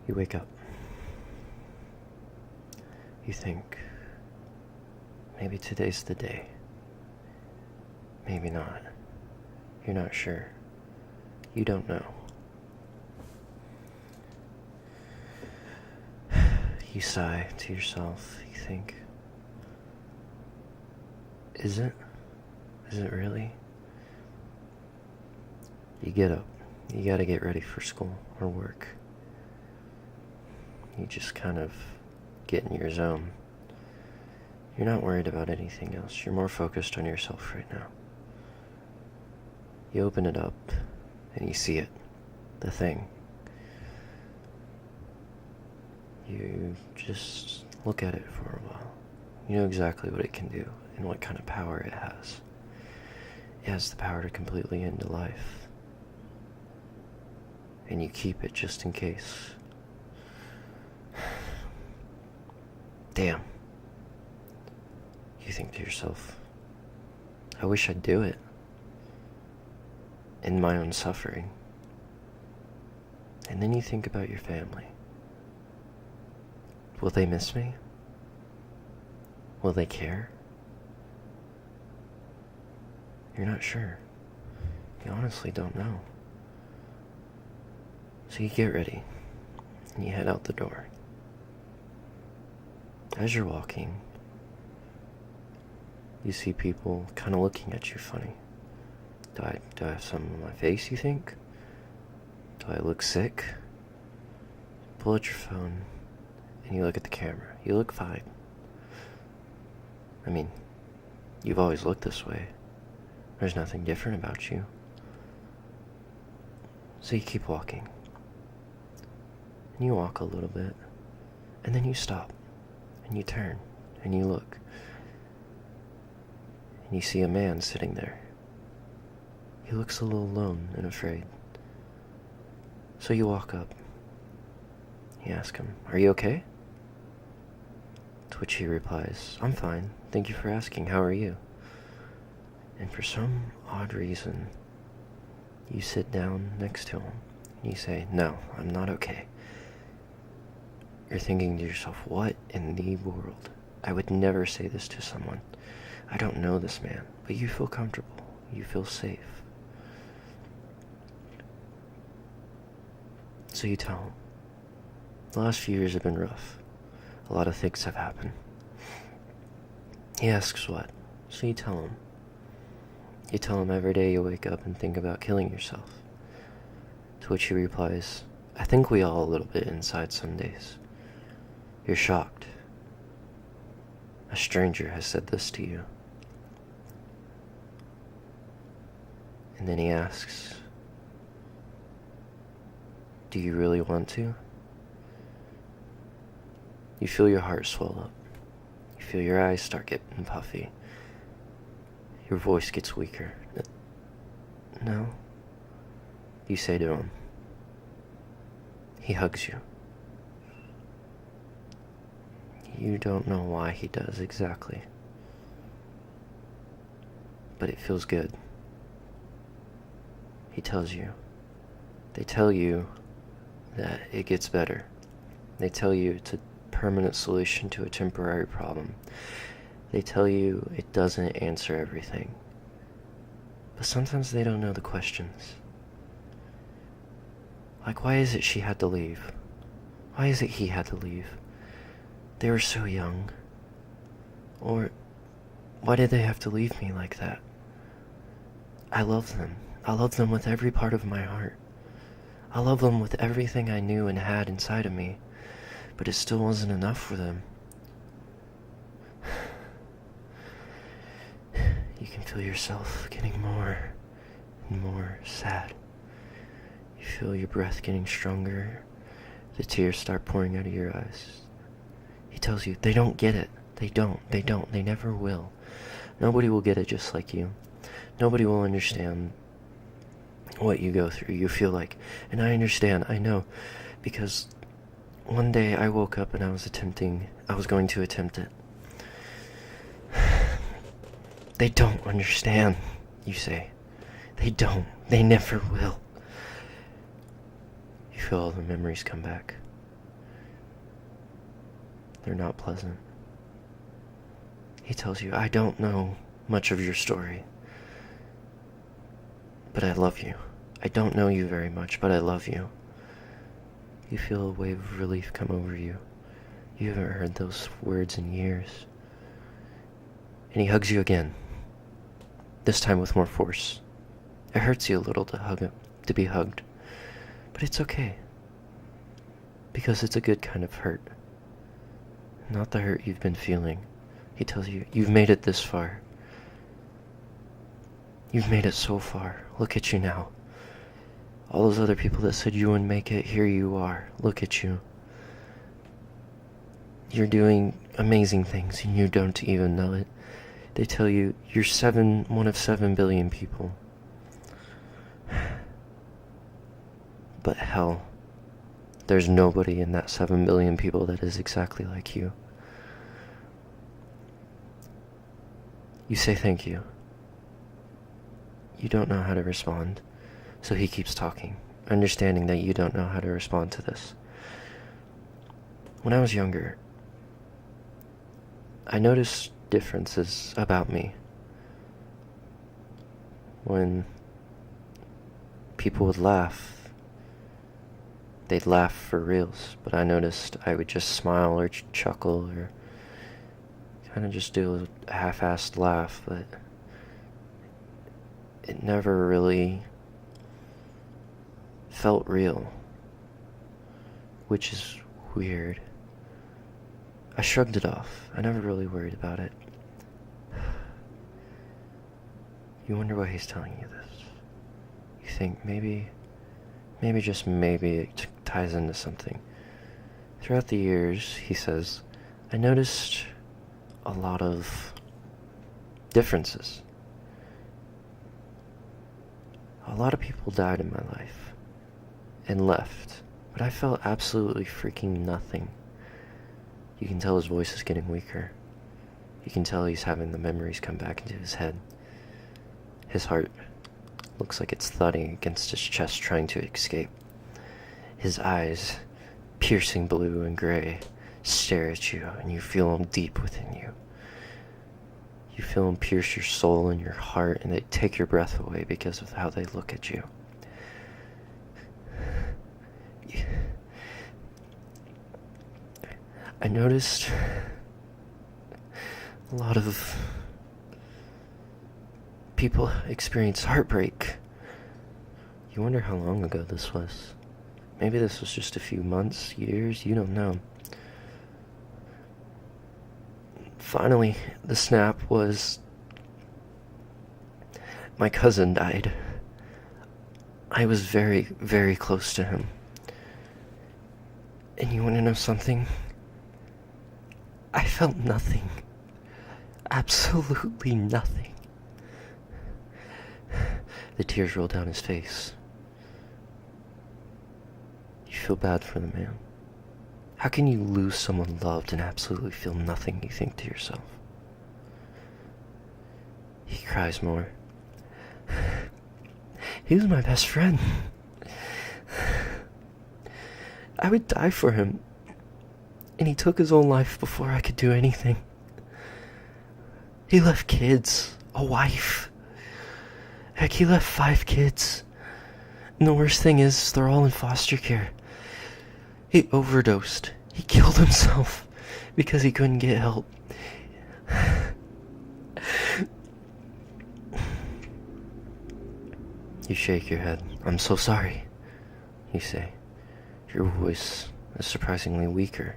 You wake up. You think, maybe today's the day. Maybe not. You're not sure. You don't know. You sigh to yourself. You think, is it? Is it really? You get up. You gotta get ready for school or work. You just kind of get in your zone. You're not worried about anything else. You're more focused on yourself right now. You open it up and you see it. The thing. You just look at it for a while. You know exactly what it can do and what kind of power it has. It has the power to completely end a life. And you keep it just in case. Damn. You think to yourself, I wish I'd do it. In my own suffering. And then you think about your family. Will they miss me? Will they care? You're not sure. You honestly don't know. So you get ready, and you head out the door. As you're walking, you see people kind of looking at you funny. Do I have something on my face, you think? Do I look sick? Pull out your phone, and you look at the camera. You look fine. I mean, you've always looked this way. There's nothing different about you. So you keep walking. And you walk a little bit, and then you stop, and you turn, and you look. And you see a man sitting there. He looks a little alone and afraid. So you walk up. You ask him, "Are you okay?" To which he replies, "I'm fine. Thank you for asking. How are you?" And for some odd reason, you sit down next to him. And you say, "No, I'm not okay." You're thinking to yourself, what in the world? I would never say this to someone. I don't know this man, but you feel comfortable. You feel safe. So you tell him, the last few years have been rough. A lot of things have happened. He asks what? So you tell him. You tell him every day you wake up and think about killing yourself. To which he replies, "I think we all a little bit inside some days." You're shocked. A stranger has said this to you. And then he asks, "Do you really want to?" You feel your heart swell up. You feel your eyes start getting puffy. Your voice gets weaker. "No," you say to him. He hugs you. You don't know why he does exactly. But it feels good. He tells you. They tell you that it gets better. They tell you it's a permanent solution to a temporary problem. They tell you it doesn't answer everything. But sometimes they don't know the questions. Like, why is it she had to leave? Why is it he had to leave? They were so young. Or, why did they have to leave me like that? I love them. I love them with every part of my heart. I love them with everything I knew and had inside of me. But it still wasn't enough for them. You can feel yourself getting more and more sad. You feel your breath getting stronger. The tears start pouring out of your eyes. He tells you, they don't get it. They don't. They never will. Nobody will get it just like you. Nobody will understand what you go through. You feel like, and I understand, I know, because one day I woke up and I was going to attempt it. They don't understand, you say. They don't. They never will. You feel all the memories come back. they're not pleasant. He tells you, I don't know much of your story, but I love you. I don't know you very much, but I love you. You feel a wave of relief come over you. You haven't heard those words in years. And he hugs you again, this time with more force. It hurts you a little to be hugged, but it's okay, because it's a good kind of hurt, not the hurt you've been feeling. He tells you, you've made it this far. You've made it so far. Look at you now. All those other people that said you wouldn't make it, here you are. Look at you. You're doing amazing things and you don't even know it. They tell you you're one of 7 billion people. But hell, there's nobody in that 7 billion people that is exactly like you. You say thank you. You don't know how to respond, so he keeps talking, understanding that you don't know how to respond to this. When I was younger, I noticed differences about me. When people would laugh, they'd laugh for reals, but I noticed I would just smile or chuckle or kind of just do a half-assed laugh, but it never really felt real, which is weird. I shrugged it off. I never really worried about it. You wonder why he's telling you this. You think maybe just maybe it ties into something. Throughout the years, he says, I noticed a lot of differences. A lot of people died in my life and left, but I felt absolutely freaking nothing. You can tell his voice is getting weaker. You can tell he's having the memories come back into his head. His heart looks like it's thudding against his chest trying to escape. His eyes, piercing blue and gray, stare at you and you feel them deep within you. You feel them pierce your soul and your heart and they take your breath away because of how they look at you. I noticed a lot of people experience heartbreak. You wonder how long ago this was. Maybe this was just a few months, years, you don't know. Finally, the snap was my cousin died. I was very, very close to him. And you want to know something? I felt nothing. Absolutely nothing. The tears rolled down his face. You feel bad for the man. How can you lose someone loved and absolutely feel nothing, you think to yourself? He cries more. He was my best friend. I would die for him. And he took his own life before I could do anything. He left kids, a wife. Heck, he left 5 kids. And the worst thing is, they're all in foster care. He overdosed. He killed himself because he couldn't get help. You shake your head. I'm so sorry, you say. Your voice is surprisingly weaker.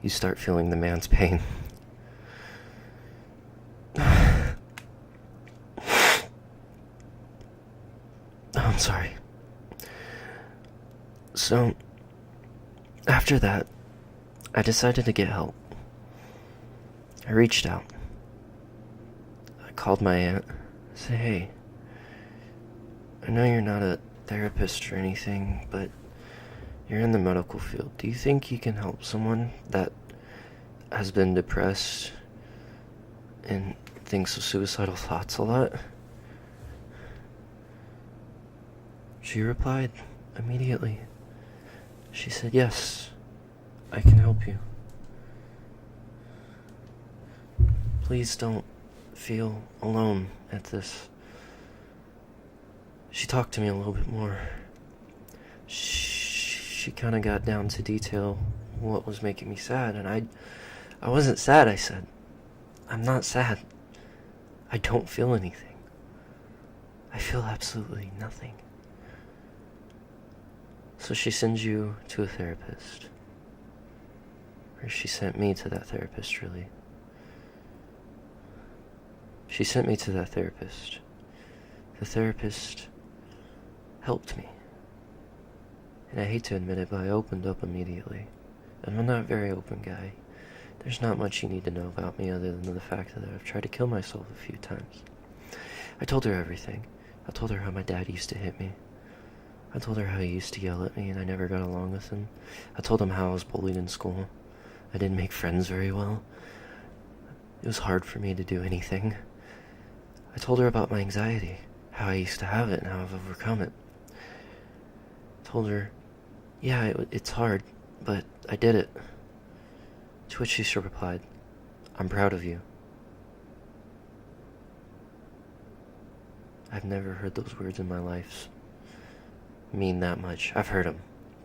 You start feeling the man's pain. I'm sorry. So, after that, I decided to get help. I reached out. I called my aunt. I said, hey, I know you're not a therapist or anything, but you're in the medical field. Do you think you can help someone that has been depressed and thinks of suicidal thoughts a lot? She replied immediately. She said, yes, I can help you. Please don't feel alone at this. She talked to me a little bit more. She kind of got down to detail what was making me sad, and I wasn't sad, I said. I'm not sad. I don't feel anything. I feel absolutely nothing. So she sends you to a therapist. Or she sent me to that therapist, really. She sent me to that therapist. The therapist helped me. And I hate to admit it, but I opened up immediately. And I'm not a very open guy. There's not much you need to know about me other than the fact that I've tried to kill myself a few times. I told her everything. I told her how my dad used to hit me. I told her how he used to yell at me and I never got along with him. I told him how I was bullied in school. I didn't make friends very well. It was hard for me to do anything. I told her about my anxiety, how I used to have it and how I've overcome it. I told her, yeah, it's hard, but I did it. To which she replied, I'm proud of you. I've never heard those words in my life mean that much. I've heard them,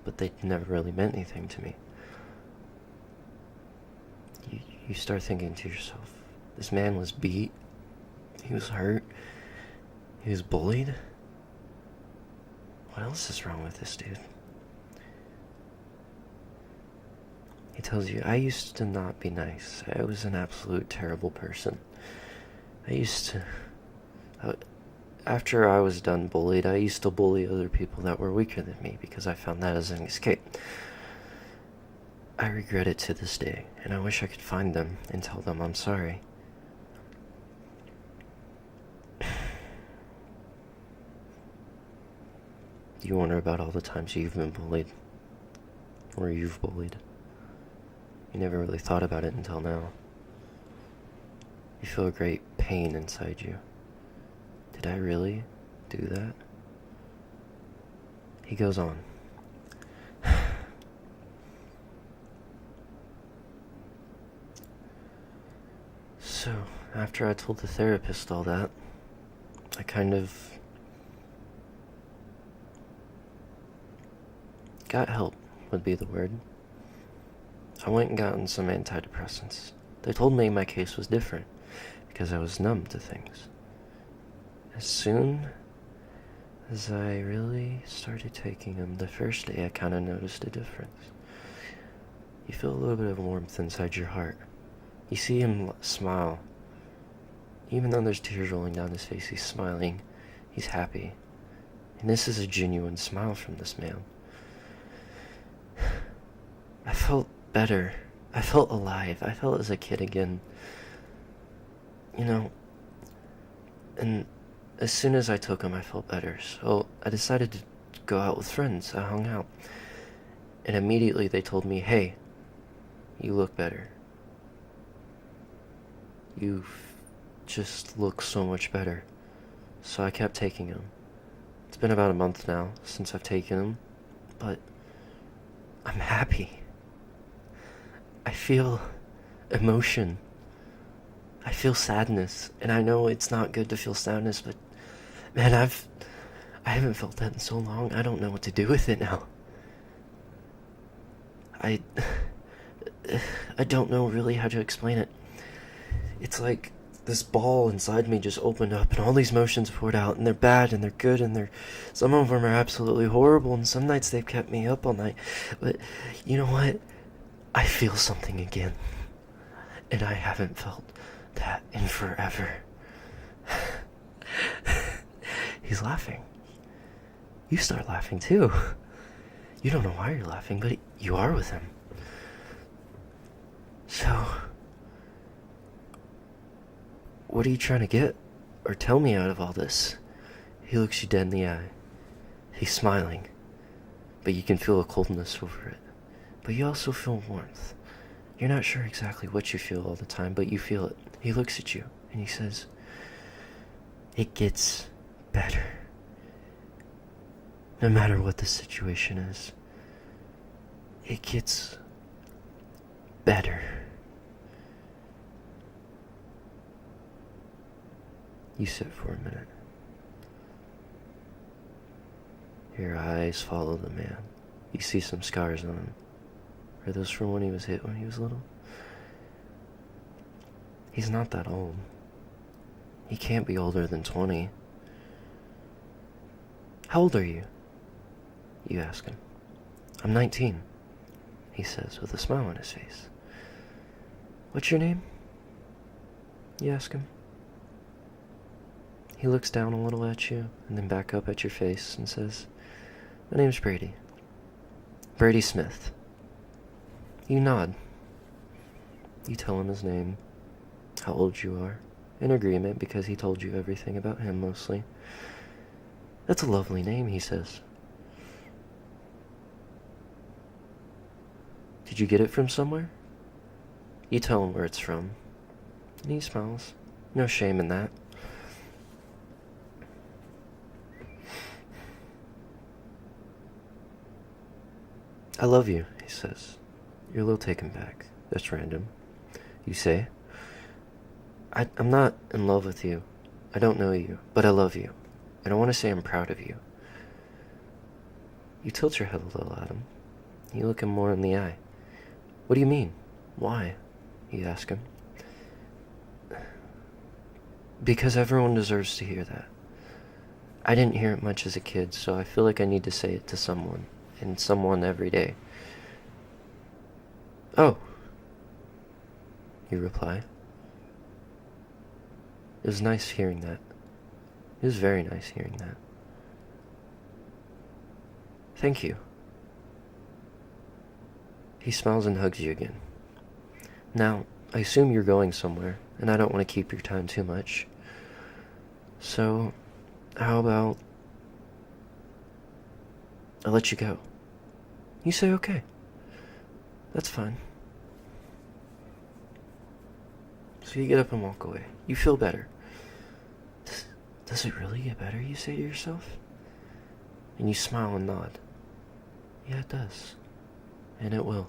but they never really meant anything to me. You start thinking to yourself, this man was beat, he was hurt, he was bullied. What else is wrong with this dude? He tells you, I used to not be nice. I was an absolute terrible person. After I was done bullied, I used to bully other people that were weaker than me because I found that as an escape. I regret it to this day, and I wish I could find them and tell them I'm sorry. Do you wonder about all the times you've been bullied? Or you've bullied? You never really thought about it until now. You feel a great pain inside you. Did I really do that? He goes on. So, after I told the therapist all that, I kind of got help, would be the word. I went and gotten some antidepressants. They told me my case was different because I was numb to things. As soon as I really started taking them, the first day I kind of noticed a difference. You feel a little bit of warmth inside your heart. You see him smile. Even though there's tears rolling down his face, he's smiling. He's happy. And this is a genuine smile from this man. I felt better. I felt alive. I felt as a kid again. You know, and as soon as I took them, I felt better. So I decided to go out with friends. I hung out. And immediately they told me, hey, you look better. You just look so much better. So I kept taking them. It's been about a month now since I've taken them, but I'm happy. I feel emotion. I feel sadness, and I know it's not good to feel sadness, but man, I haven't felt that in so long. I don't know what to do with it now. I don't know really how to explain it. It's like this ball inside me just opened up and all these emotions poured out, and they're bad and they're good and some of them are absolutely horrible, and some nights they've kept me up all night. But you know what? I feel something again. And I haven't felt that in forever. He's laughing. You start laughing too. You don't know why you're laughing, but you are with him. So, what are you trying to get or tell me out of all this? He looks you dead in the eye. He's smiling, but you can feel a coldness over it. But you also feel warmth. You're not sure exactly what you feel all the time, but you feel it. He looks at you and he says, it gets better. No matter what the situation is, it gets better. You sit for a minute. Your eyes follow the man. You see some scars on him. Are those from when he was hit when he was little? He's not that old. He can't be older than 20. How old are you? You ask him. I'm 19, he says with a smile on his face. What's your name? You ask him. He looks down a little at you and then back up at your face and says, My name's Brady. Brady Smith. You nod. You tell him his name, how old you are, in agreement because he told you everything about him mostly. That's a lovely name, he says. Did you get it from somewhere? You tell him where it's from, and he smiles. No shame in that. I love you, he says. You're a little taken back. That's random. You say, I'm not in love with you. I don't know you, but I love you. And I want to say I'm proud of you. You tilt your head a little at him. You look him more in the eye. What do you mean? Why? You ask him. Because everyone deserves to hear that. I didn't hear it much as a kid, so I feel like I need to say it to someone, and someone every day. Oh, you reply. It was nice hearing that. It was very nice hearing that. Thank you. He smiles and hugs you again. Now, I assume you're going somewhere, and I don't want to keep your time too much. So, how about I let you go? You say okay. That's fine. So you get up and walk away. You feel better. Does it really get better, you say to yourself? And you smile and nod. Yeah, it does. And it will.